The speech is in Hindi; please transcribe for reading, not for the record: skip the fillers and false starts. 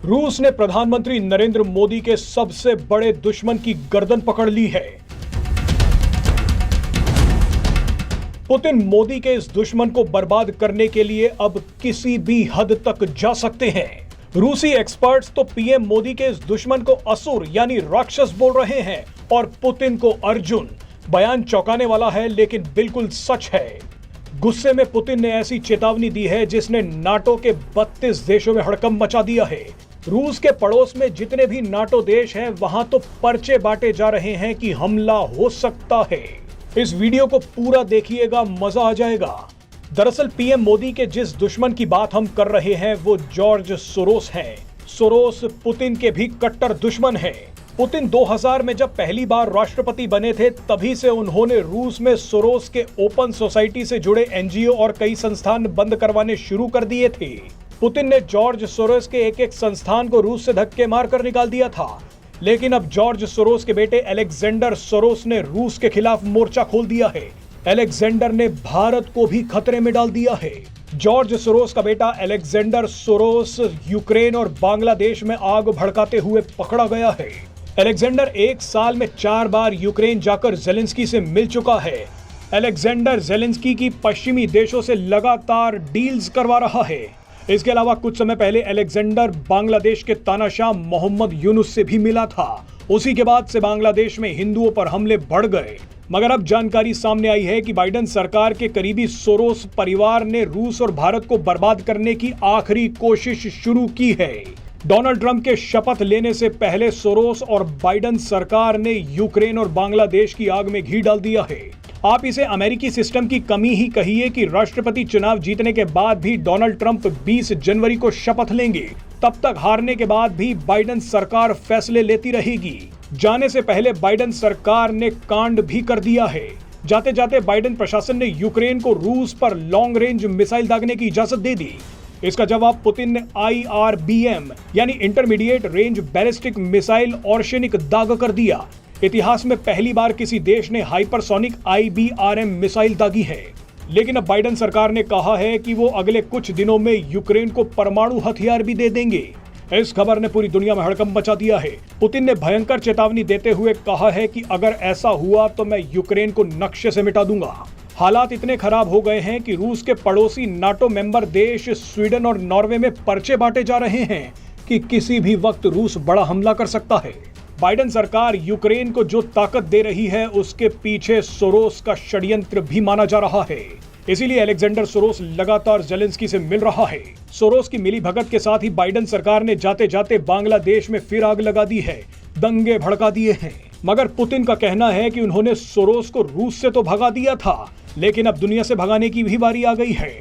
रूस ने प्रधानमंत्री नरेंद्र मोदी के सबसे बड़े दुश्मन की गर्दन पकड़ ली है। पुतिन मोदी के इस दुश्मन को बर्बाद करने के लिए अब किसी भी हद तक जा सकते हैं। रूसी एक्सपर्ट्स तो पीएम मोदी के इस दुश्मन को असुर यानी राक्षस बोल रहे हैं और पुतिन को अर्जुन। बयान चौंकाने वाला है लेकिन बिल्कुल सच है। गुस्से में पुतिन ने ऐसी चेतावनी दी है जिसने नाटो के 32 देशों में हड़कंप मचा दिया है। रूस के पड़ोस में जितने भी नाटो देश हैं वहां तो पर्चे बांटे जा रहे हैं कि हमला हो सकता है। इस वीडियो को पूरा देखिएगा, मजा आ जाएगा। दरअसल पीएम मोदी के जिस दुश्मन की बात हम कर रहे हैं वो जॉर्ज सोरोस हैं। सोरोस पुतिन के भी कट्टर दुश्मन हैं। पुतिन 2000 में जब पहली बार राष्ट्रपति बने थे तभी से उन्होंने रूस में सोरोस के ओपन सोसाइटी से जुड़े एनजीओ और कई संस्थान बंद करवाने शुरू कर दिए थे। पुतिन ने जॉर्ज सोरोस के एक संस्थान को रूस से धक्के मारकर निकाल दिया था, लेकिन अब जॉर्ज सोरोस के बेटे अलेक्जेंडर सोरोस ने रूस के खिलाफ मोर्चा खोल दिया है। अलेक्जेंडर ने भारत को भी खतरे में डाल दिया है। जॉर्ज सोरोस का बेटा अलेक्जेंडर सोरोस यूक्रेन और बांग्लादेश में आग भड़काते हुए पकड़ा गया है। अलेक्जेंडर 1 साल में 4 बार यूक्रेन जाकर जेलेंस्की से मिल चुका है। अलेक्जेंडर जेलेंस्की की पश्चिमी देशों से लगातार डील्स करवा रहा है। इसके अलावा कुछ समय पहले अलेक्जेंडर बांग्लादेश के तानाशाह मोहम्मद यूनुस से भी मिला था। उसी के बाद से बांग्लादेश में हिंदुओं पर हमले बढ़ गए। मगर अब जानकारी सामने आई है कि बाइडेन सरकार के करीबी सोरोस परिवार ने रूस और भारत को बर्बाद करने की आखिरी कोशिश शुरू की है। डोनाल्ड ट्रंप के शपथ लेने से पहले सोरोस और बाइडेन सरकार ने यूक्रेन और बांग्लादेश की आग में घी डाल दिया है। आप इसे अमेरिकी सिस्टम की कमी ही कहिए कि राष्ट्रपति चुनाव जीतने के बाद भी डोनाल्ड ट्रंप 20 जनवरी को शपथ लेंगे। तब तक हारने के बाद भी बाइडेन सरकार फैसले लेती रहेगी। जाने से पहले बाइडेन सरकार ने कांड भी कर दिया है। जाते जाते बाइडेन प्रशासन ने यूक्रेन को रूस पर लॉन्ग रेंज मिसाइल दागने की इजाजत दे दी। इसका जवाब पुतिन ने IRBM यानी इंटरमीडिएट रेंज बैलिस्टिक मिसाइल ऑर्शेनिक दाग कर दिया। इतिहास में पहली बार किसी देश ने हाइपरसोनिक IBRM मिसाइल दागी है। लेकिन अब बाइडेन सरकार ने कहा है कि वो अगले कुछ दिनों में यूक्रेन को परमाणु हथियार भी दे देंगे। इस खबर ने पूरी दुनिया में हड़कंप मचा दिया है। पुतिन ने भयंकर चेतावनी देते हुए कहा है कि अगर ऐसा हुआ तो मैं यूक्रेन को नक्शे से मिटा दूंगा। हालात इतने खराब हो गए हैं कि रूस के पड़ोसी नाटो मेंबर देश स्वीडन और नॉर्वे में पर्चे बांटे जा रहे हैं कि किसी भी वक्त रूस बड़ा हमला कर सकता है। बाइडेन सरकार यूक्रेन को जो ताकत दे रही है उसके पीछे सोरोस का षड्यंत्र भी माना जा रहा है। इसीलिए अलेक्जेंडर सोरोस लगातार जेलेंस्की से मिल रहा है। सोरोस की मिलीभगत के साथ ही बाइडेन सरकार ने जाते जाते बांग्लादेश में फिर आग लगा दी है, दंगे भड़का दिए हैं। मगर पुतिन का कहना है कि उन्होंने सोरोस को रूस से तो भगा दिया था, लेकिन अब दुनिया से भगाने की भी बारी आ गई है।